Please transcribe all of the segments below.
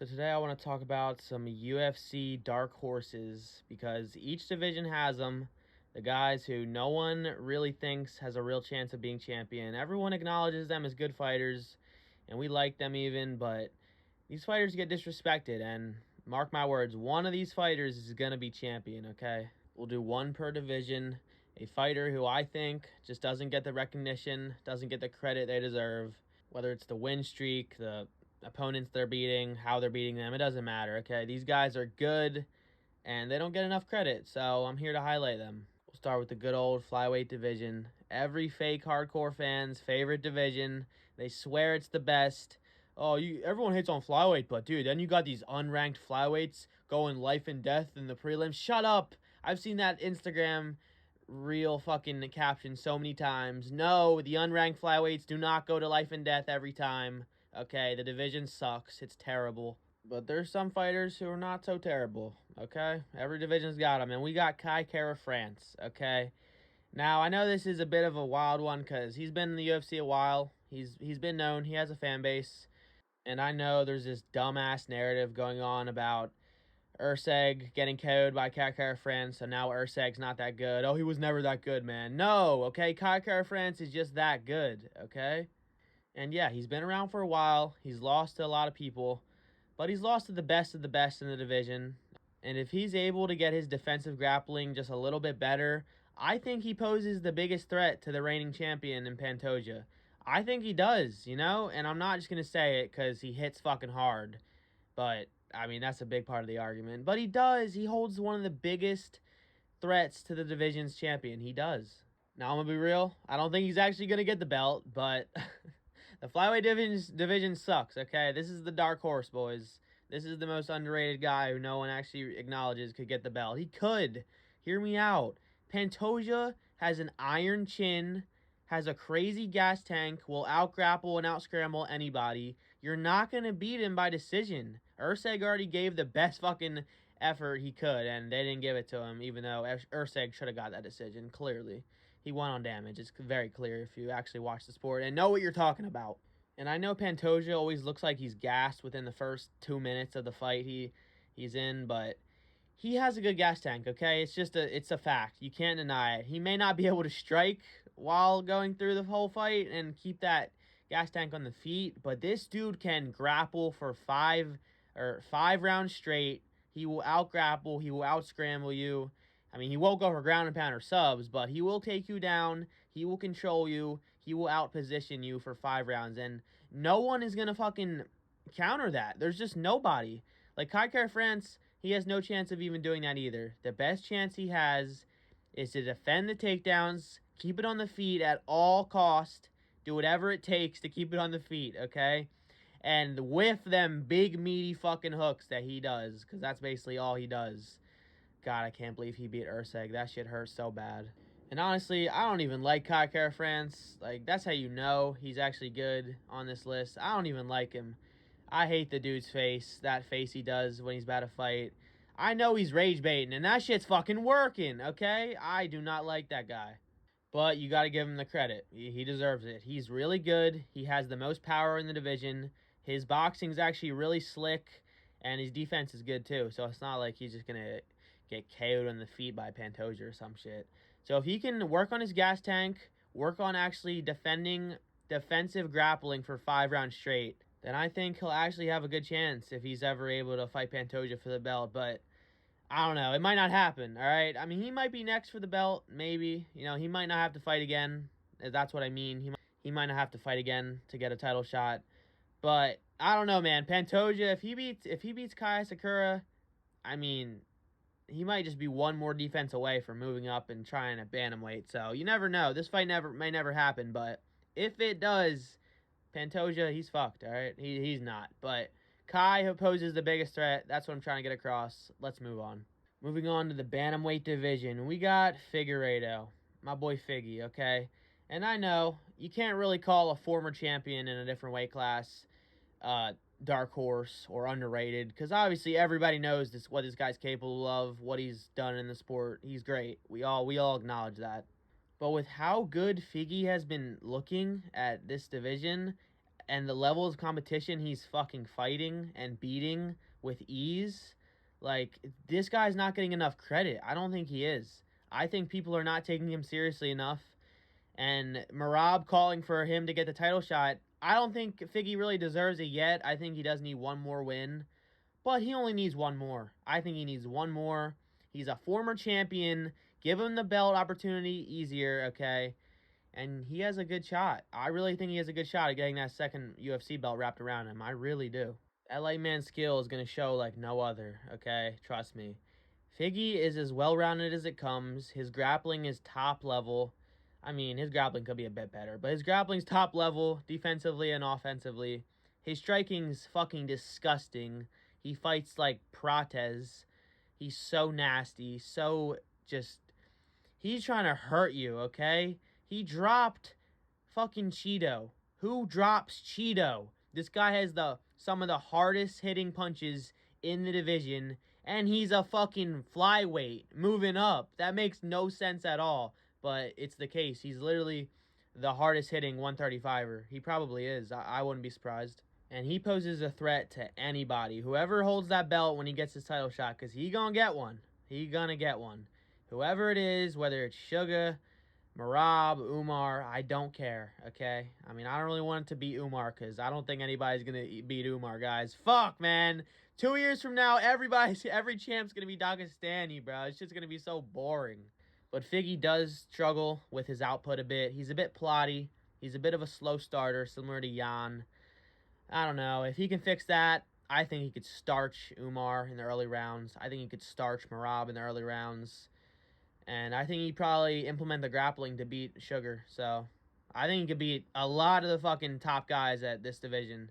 So today I want to talk about some UFC dark horses because each division has them. The guys who no one really thinks has a real chance of being champion. Everyone acknowledges them as good fighters, and we like them even, but these fighters get disrespected, and mark my words, one of these fighters is going to be champion, okay? We'll do one per division. A fighter who I think just doesn't get the recognition, doesn't get the credit they deserve, whether it's the win streak, the opponents they're beating, how they're beating them, it doesn't matter, okay? These guys are good, and they don't get enough credit, so I'm here to highlight them. We'll start with the good old flyweight division. Every fake hardcore fan's favorite division. They swear it's the best. Oh, everyone hates on flyweight, but dude, then you got these unranked flyweights going life and death in the prelims. Shut up! I've seen that Instagram real fucking caption so many times. No, the unranked flyweights do not go to life and death every time. Okay, the division sucks. It's terrible. But there's some fighters who are not so terrible, okay? Every division's got them, and we got Kai Kara France, okay? Now, I know this is a bit of a wild one because he's been in the UFC a while. He's been known. He has a fan base. And I know there's this dumbass narrative going on about Urseg getting KO'd by Kai Kara France, so now Urseg's not that good. Oh, he was never that good, man. No, okay? Kai Kara France is just that good, okay? And yeah, he's been around for a while. He's lost to a lot of people, but he's lost to the best of the best in the division. And if he's able to get his defensive grappling just a little bit better, I think he poses the biggest threat to the reigning champion in Pantoja. I think he does, you know? And I'm not just going to say it because he hits fucking hard. But, I mean, that's a big part of the argument. But he does. He holds one of the biggest threats to the division's champion. He does. Now, I'm going to be real. I don't think he's actually going to get the belt, but the flyweight division sucks, okay? This is the dark horse, boys. This is the most underrated guy who no one actually acknowledges could get the belt. He could. Hear me out. Pantoja has an iron chin, has a crazy gas tank, will out-grapple and out-scramble anybody. You're not going to beat him by decision. Urseg already gave the best fucking effort he could, and they didn't give it to him, even though Urseg should have got that decision, clearly. He won on damage. It's very clear if you actually watch the sport and know what you're talking about. And I know Pantoja always looks like he's gassed within the first 2 minutes of the fight he's in, but he has a good gas tank, okay? It's a fact. You can't deny it. He may not be able to strike while going through the whole fight and keep that gas tank on the feet, but this dude can grapple for five rounds straight. He will out-grapple. He will out-scramble you. I mean, he won't go for ground and pound or subs, but he will take you down. He will control you. He will out-position you for 5 rounds, and no one is going to fucking counter that. There's just nobody. Like, Kai Kara France, he has no chance of even doing that either. The best chance he has is to defend the takedowns, keep it on the feet at all cost, do whatever it takes to keep it on the feet, okay? And whiff them big, meaty fucking hooks that he does, because that's basically all he does. God, I can't believe he beat Urseg. That shit hurts so bad. And honestly, I don't even like Kai Kara France. Like, that's how you know he's actually good on this list. I don't even like him. I hate the dude's face. That face he does when he's about to fight. I know he's rage baiting, and that shit's fucking working, okay? I do not like that guy. But you got to give him the credit. He deserves it. He's really good. He has the most power in the division. His boxing's actually really slick, and his defense is good too. So it's not like he's just going to get KO'd on the feet by Pantoja or some shit. So if he can work on his gas tank, work on actually defensive grappling for 5 rounds straight, then I think he'll actually have a good chance if he's ever able to fight Pantoja for the belt. But I don't know. It might not happen, all right? I mean, he might be next for the belt, maybe. You know, he might not have to fight again. That's what I mean. He might not have to fight again to get a title shot. But I don't know, man. Pantoja, if he beats Kai Sakura, I mean, he might just be one more defense away from moving up and trying at bantamweight. So you never know. This fight may never happen, but if it does, Pantoja, he's fucked, all right? He's not. But Kai poses the biggest threat. That's what I'm trying to get across. Let's move on. Moving on to the bantamweight division, we got Figueiredo, my boy Figgy, okay? And I know you can't really call a former champion in a different weight class dark horse or underrated, because obviously everybody knows what this guy's capable of, what he's done in the sport. He's great. We all acknowledge that. But with how good Figgy has been looking at this division, and the level of competition he's fucking fighting and beating with ease, like, this guy's not getting enough credit. I don't think he is. I think people are not taking him seriously enough. And Merab calling for him to get the title shot, I don't think Figgy really deserves it yet. I think he does need one more win. But he only needs one more. I think he needs one more. He's a former champion. Give him the belt opportunity easier, okay? And he has a good shot. I really think he has a good shot at getting that second UFC belt wrapped around him. I really do. That light man skill is going to show like no other, okay? Trust me. Figgy is as well-rounded as it comes. His grappling is top level. I mean, his grappling could be a bit better, but his grappling's top level defensively and offensively. His striking's fucking disgusting. He fights like Prates. He's so nasty, so just... He's trying to hurt you, okay? He dropped fucking Cheeto. Who drops Cheeto? This guy has some of the hardest hitting punches in the division, and he's a fucking flyweight moving up. That makes no sense at all, but it's the case. He's literally the hardest hitting 135er. He probably is. I wouldn't be surprised. And he poses a threat to anybody. Whoever holds that belt when he gets his title shot, because he gonna get one. He gonna get one. Whoever it is, whether it's Sugar, Merab, Umar, I don't care, okay? I mean, I don't really want it to be Umar, because I don't think anybody's going to beat Umar, guys. Fuck, man. 2 years from now, every champ's going to be Dagestani, bro. It's just going to be so boring. But Figgy does struggle with his output a bit. He's a bit plotty. He's a bit of a slow starter, similar to Jan. I don't know. If he can fix that, I think he could starch Umar in the early rounds. I think he could starch Merab in the early rounds. And I think he'd probably implement the grappling to beat Sugar. So, I think he could beat a lot of the fucking top guys at this division.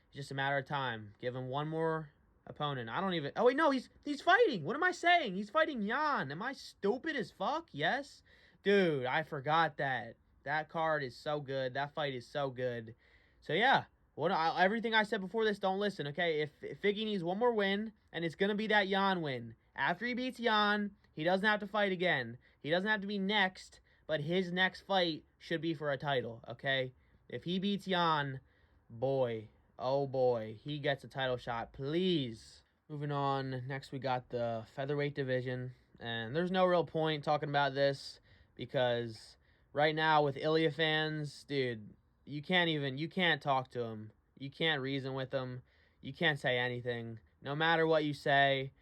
It's just a matter of time. Give him one more opponent. I don't even... Oh, wait, no, he's fighting. What am I saying? He's fighting Jan. Am I stupid as fuck? Yes? Dude, I forgot that. That card is so good. That fight is so good. So, yeah. Everything I said before this, don't listen, okay? If Figgy needs one more win, and it's going to be that Jan win. After he beats Jan, he doesn't have to fight again. He doesn't have to be next, but his next fight should be for a title, okay? If he beats Jan, boy, oh boy, he gets a title shot, please. Moving on, next we got the featherweight division, and there's no real point talking about this, because right now with Ilya fans, dude, you can't talk to him. You can't reason with him. You can't say anything. No matter what you say,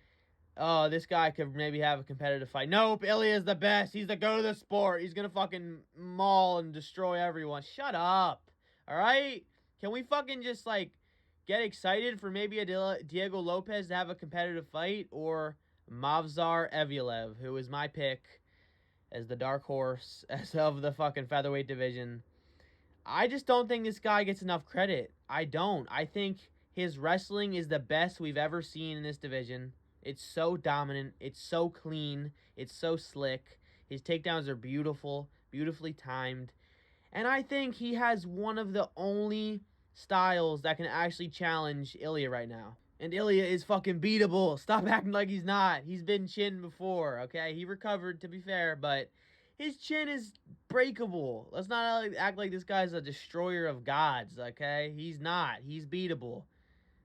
oh, this guy could maybe have a competitive fight. Nope, Ilya is the best. He's the goat of the sport. He's going to fucking maul and destroy everyone. Shut up. All right? Can we fucking just, like, get excited for maybe a Diego Lopez to have a competitive fight? Or Movsar Evloev, who is my pick as the dark horse as of the fucking featherweight division. I just don't think this guy gets enough credit. I don't. I think his wrestling is the best we've ever seen in this division. It's so dominant. It's so clean. It's so slick. His takedowns are beautiful, beautifully timed. And I think he has one of the only styles that can actually challenge Ilya right now. And Ilya is fucking beatable. Stop acting like he's not. He's been chinned before, okay? He recovered, to be fair, but his chin is breakable. Let's not act like this guy's a destroyer of gods, okay? He's not. He's beatable.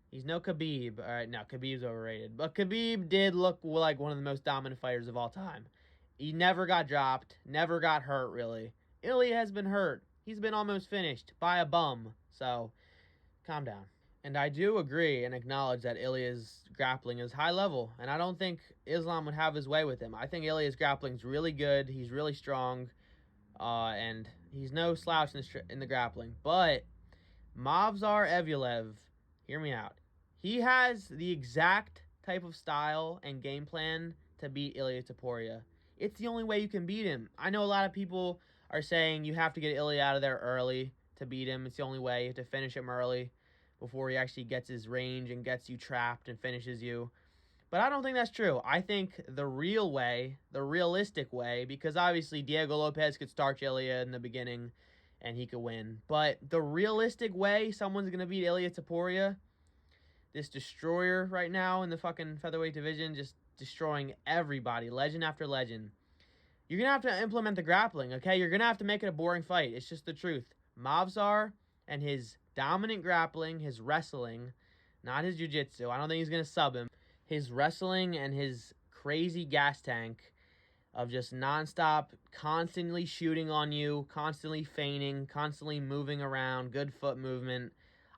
He's no Khabib. All right, no, Khabib's overrated. But Khabib did look like one of the most dominant fighters of all time. He never got dropped, never got hurt, really. Ilya has been hurt. He's been almost finished by a bum. So, calm down. And I do agree and acknowledge that Ilya's grappling is high level. And I don't think Islam would have his way with him. I think Ilya's grappling is really good. He's really strong. And he's no slouch in the grappling. But Movsar Evloev, hear me out. He has the exact type of style and game plan to beat Ilia Topuria. It's the only way you can beat him. I know a lot of people are saying you have to get Ilya out of there early to beat him. It's the only way. You have to finish him early before he actually gets his range and gets you trapped and finishes you. But I don't think that's true. I think the real way, the realistic way, because obviously Diego Lopez could starch Ilya in the beginning and he could win. But the realistic way someone's going to beat Ilia Topuria, this destroyer right now in the fucking featherweight division, just destroying everybody, legend after legend. You're going to have to implement the grappling, okay? You're going to have to make it a boring fight. It's just the truth. Movsar and his dominant grappling, his wrestling, not his jiu-jitsu. I don't think he's going to sub him. His wrestling and his crazy gas tank of just nonstop, constantly shooting on you, constantly feigning, constantly moving around, good foot movement.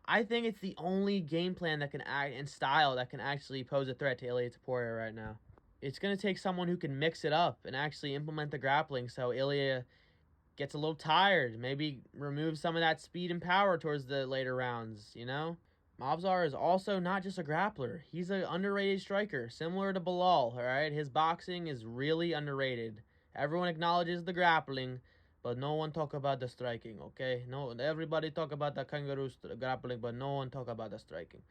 I think it's the only game plan that can act and style that can actually pose a threat to Ilia Topuria right now. It's going to take someone who can mix it up and actually implement the grappling so Ilia gets a little tired, maybe remove some of that speed and power towards the later rounds, you know? Movsar is also not just a grappler. He's an underrated striker, similar to Bilal, all right? His boxing is really underrated. Everyone acknowledges the grappling, but no one talk about the striking, okay? No, everybody talk about the kangaroo grappling, but no one talk about the striking.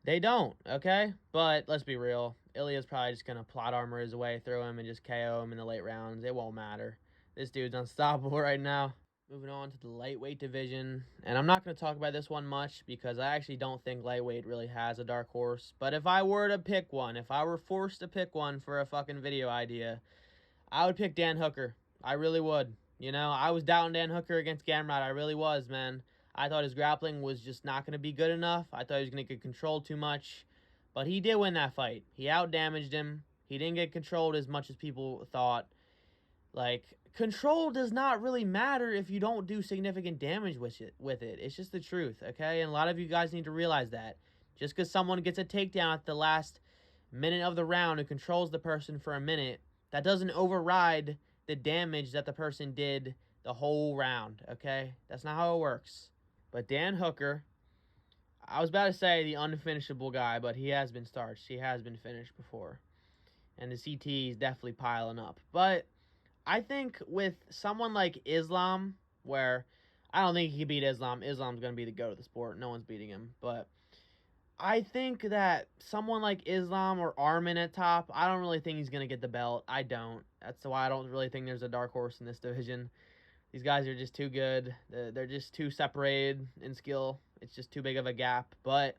They don't, okay? But let's be real. Ilia's probably just going to plot armor his way through him and just KO him in the late rounds. It won't matter. This dude's unstoppable right now. Moving on to the lightweight division. And I'm not going to talk about this one much because I actually don't think lightweight really has a dark horse. But if I were to pick one, if I were forced to pick one for a fucking video idea, I would pick Dan Hooker. I really would. You know, I was doubting Dan Hooker against Gamrot. I really was, man. I thought his grappling was just not going to be good enough. I thought he was going to get controlled too much. But he did win that fight. He out-damaged him. He didn't get controlled as much as people thought. Like, control does not really matter if you don't do significant damage with it. It's just the truth, okay? And a lot of you guys need to realize that. Just because someone gets a takedown at the last minute of the round and controls the person for a minute, that doesn't override the damage that the person did the whole round, okay? That's not how it works. But Dan Hooker, I was about to say the unfinishable guy, but he has been starched. He has been finished before. And the CT is definitely piling up. But I think with someone like Islam, where I don't think he can beat Islam. Islam's going to be the GOAT of the sport. No one's beating him. But I think that someone like Islam or Arman at top, I don't really think he's going to get the belt. I don't. That's why I don't really think there's a dark horse in this division. These guys are just too good. They're just too separated in skill. It's just too big of a gap. But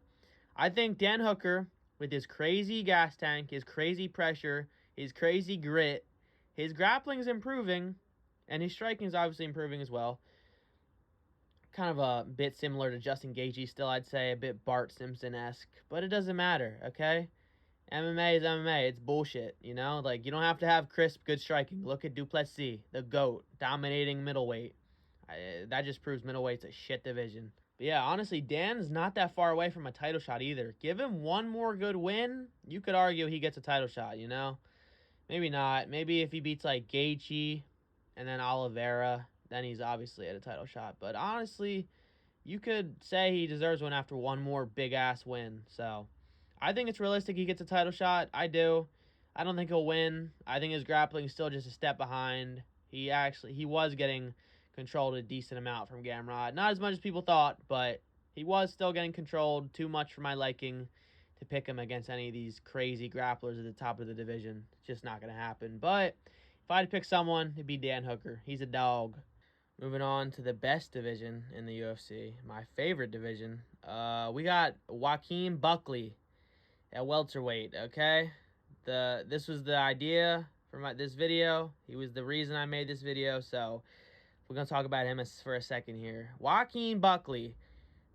I think Dan Hooker, with his crazy gas tank, his crazy pressure, his crazy grit, his grappling is improving, and his striking is obviously improving as well. Kind of a bit similar to Justin Gaethje still, I'd say. A bit Bart Simpson-esque. But it doesn't matter, okay? MMA is MMA. It's bullshit, you know? Like, you don't have to have crisp, good striking. Look at Duplessis, the GOAT, dominating middleweight. That just proves middleweight's a shit division. But yeah, honestly, Dan's not that far away from a title shot either. Give him one more good win, you could argue he gets a title shot, you know? Maybe not. Maybe if he beats, like, Gaethje and then Oliveira, then he's obviously at a title shot. But honestly, you could say he deserves one after one more big-ass win, so I think it's realistic he gets a title shot. I do. I don't think he'll win. I think his grappling is still just a step behind. He was getting controlled a decent amount from Gamrot. Not as much as people thought, but he was still getting controlled too much for my liking to pick him against any of these crazy grapplers at the top of the division. It's just not going to happen. But if I had to pick someone, it'd be Dan Hooker. He's a dog. Moving on to the best division in the UFC, my favorite division. We got Joaquin Buckley at welterweight, okay? This was the idea for this video. He was the reason I made this video, so we're going to talk about him for a second here. Joaquin Buckley,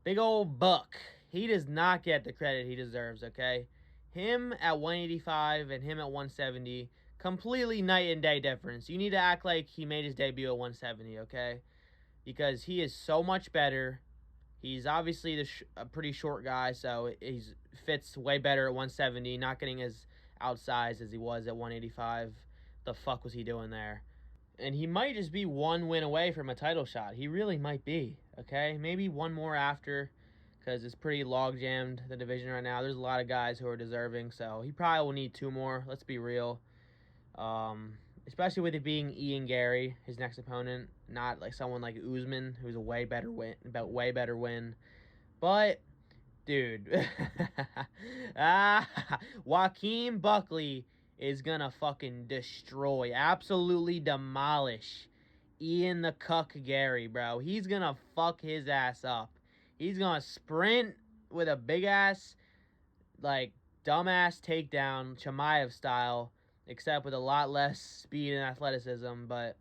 big old buck. He does not get the credit he deserves, okay? Him at 185 and him at 170, completely night and day difference. You need to act like he made his debut at 170, okay? Because he is so much better. He's obviously a pretty short guy, so he fits way better at 170, not getting as outsized as he was at 185. The fuck was he doing there? And he might just be one win away from a title shot. He really might be, okay? Maybe one more after, because it's pretty log-jammed, the division right now. There's a lot of guys who are deserving, so he probably will need two more. Let's be real. Especially with it being Ian Gary, his next opponent, not like someone like Usman, who's a way better win. But, dude, Joaquin Buckley is gonna fucking destroy, absolutely demolish Ian the Cuck Gary, bro. He's gonna fuck his ass up. He's gonna sprint with a big ass, like, dumbass takedown, Chimaev style, except with a lot less speed and athleticism, but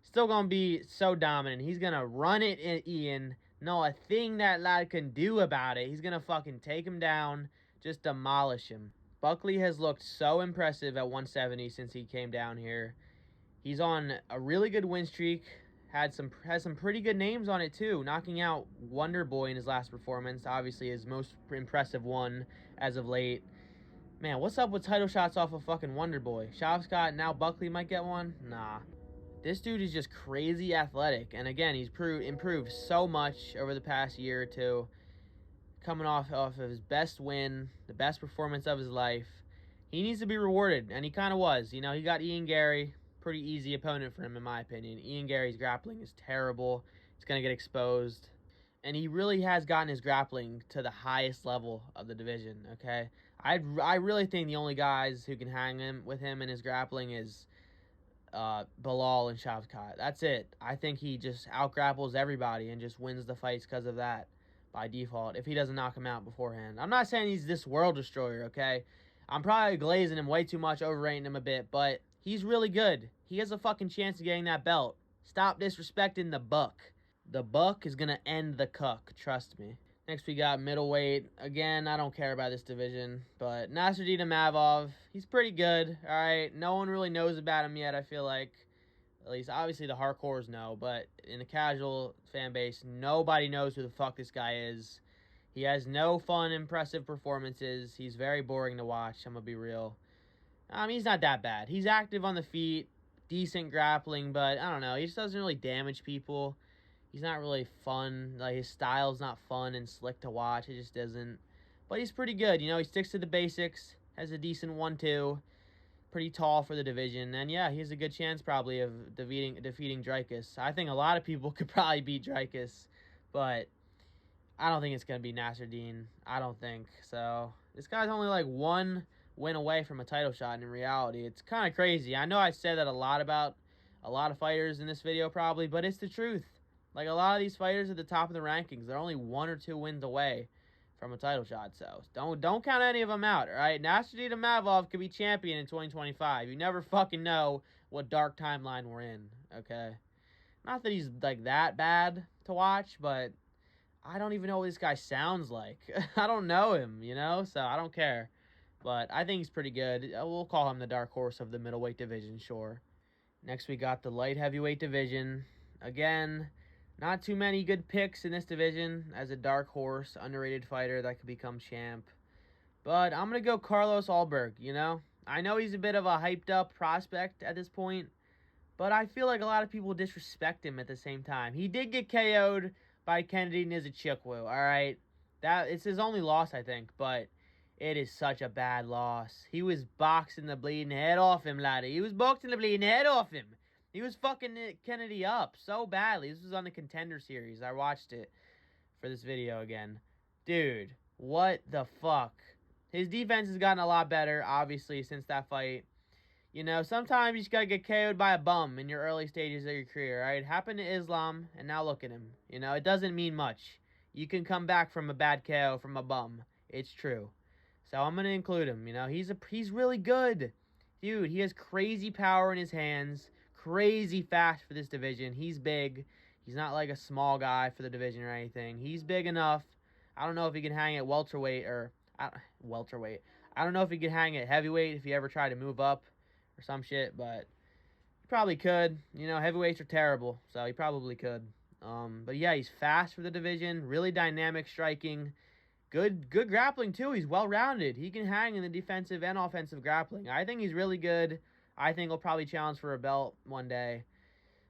still gonna be so dominant. He's gonna run it at Ian, No, a thing that lad can do about it. He's going to fucking take him down, just demolish him. Buckley has looked so impressive at 170 since he came down here. He's on a really good win streak. Has some pretty good names on it too. Knocking out Wonder Boy in his last performance, obviously his most impressive one as of late. Man, what's up with title shots off of fucking Wonder Boy? Shavkat, now Buckley might get one? Nah. This dude is just crazy athletic. And again, he's improved so much over the past year or two. Coming off of his best win, the best performance of his life. He needs to be rewarded, and he kind of was. You know, he got Ian Gary. Pretty easy opponent for him, in my opinion. Ian Gary's grappling is terrible. It's going to get exposed. And he really has gotten his grappling to the highest level of the division, okay? I really think the only guys who can hang with him in his grappling is Bilal and Shavkat. That's it. I think he just out-grapples everybody and just wins the fights because of that by default, if he doesn't knock him out beforehand. I'm not saying he's this world destroyer, okay? I'm probably glazing him way too much, overrating him a bit, but he's really good. He has a fucking chance of getting that belt. Stop disrespecting the Buck. The Buck is going to end the cuck, trust me. Next we got middleweight. Again, I don't care about this division, but Nasruddin Imavov, he's pretty good, all right? No one really knows about him yet, I feel like. At least, obviously, the hardcores know, but in the casual fan base, nobody knows who the fuck this guy is. He has no fun, impressive performances. He's very boring to watch, I'm going to be real. He's not that bad. He's active on the feet, decent grappling, but I don't know. He just doesn't really damage people. He's not really fun. Like, his style's not fun and slick to watch. It just doesn't. But he's pretty good. You know, he sticks to the basics, has a decent 1-2. Pretty tall for the division, and yeah, he has a good chance probably of defeating Dricus. I think a lot of people could probably beat Dricus, but I don't think it's going to be Nasruddin. I don't think. So this guy's only like one win away from a title shot, and in reality, it's kind of crazy. I know I said that a lot about a lot of fighters in this video probably, but it's the truth. Like, a lot of these fighters at the top of the rankings, they're only 1 or 2 wins away from a title shot, so don't count any of them out, all right? Nasruddin Imavov could be champion in 2025. You never fucking know what dark timeline we're in, okay? Not that he's, like, that bad to watch, but I don't even know what this guy sounds like. I don't know him, you know? So I don't care. But I think he's pretty good. We'll call him the dark horse of the middleweight division, sure. Next, we got the light heavyweight division. Again, not too many good picks in this division as a dark horse, underrated fighter that could become champ. But I'm going to go Carlos Ulberg, you know? I know he's a bit of a hyped-up prospect at this point, but I feel like a lot of people disrespect him at the same time. He did get KO'd by Kennedy Nzechukwu, all right? It's his only loss, I think, but it is such a bad loss. He was boxing the bleeding head off him, laddie. He was boxing the bleeding head off him. He was fucking Kennedy up so badly. This was on the Contender Series. I watched it for this video again. Dude, what the fuck? His defense has gotten a lot better, obviously, since that fight. You know, sometimes you just gotta get KO'd by a bum in your early stages of your career, right? It happened to Islam, and now look at him. You know, it doesn't mean much. You can come back from a bad KO from a bum. It's true. So I'm gonna include him. You know, he's really good. Dude, he has crazy power in his hands. Crazy fast for this division. He's big. He's not like a small guy for the division or anything. He's big enough. I don't know if he can hang at welterweight or welterweight. I don't know if he can hang at heavyweight if he ever tried to move up or some shit, but he probably could. You know, heavyweights are terrible, so he probably could. But yeah, he's fast for the division. Really dynamic striking. Good grappling too. He's well-rounded. He can hang in the defensive and offensive grappling. I think he's really good. I think he'll probably challenge for a belt one day.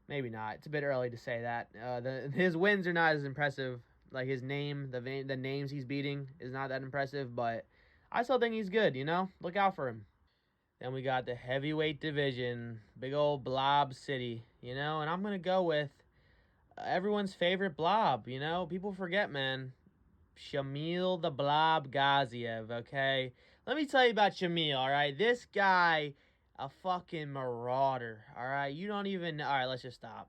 Maybe not. It's a bit early to say that. His wins are not as impressive. Like, his name, the names he's beating is not that impressive, but I still think he's good, you know? Look out for him. Then we got the heavyweight division. Big old Blob City, you know? And I'm going to go with everyone's favorite Blob, you know? People forget, man. Shamil the Blob Gaziev, okay? Let me tell you about Shamil, all right? This guy, a fucking marauder, all right? You don't even... All right, let's just stop.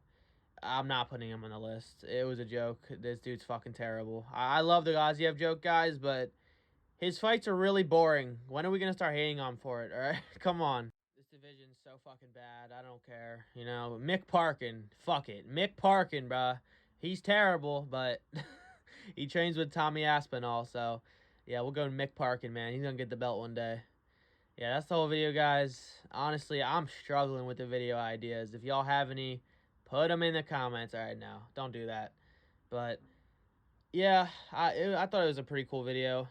I'm not putting him on the list. It was a joke. This dude's fucking terrible. I love the Gaziev joke, guys, but his fights are really boring. When are we going to start hating on him for it, all right? Come on. This division's so fucking bad. I don't care. You know, Mick Parkin. Fuck it. Mick Parkin, bruh. He's terrible, but he trains with Tommy Aspinall, so yeah, we'll go to Mick Parkin, man. He's gonna get the belt one day. Yeah, that's the whole video, guys. Honestly, I'm struggling with the video ideas. If y'all have any, put them in the comments. All right, now, don't do that. But yeah, I thought it was a pretty cool video.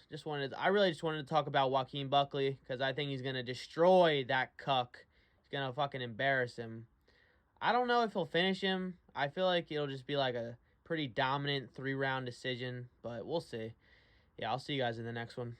I really just wanted to talk about Joaquin Buckley because I think he's gonna destroy that cuck. He's gonna fucking embarrass him. I don't know if he'll finish him. I feel like it'll just be like a pretty dominant 3-round decision, but we'll see. Yeah, I'll see you guys in the next one.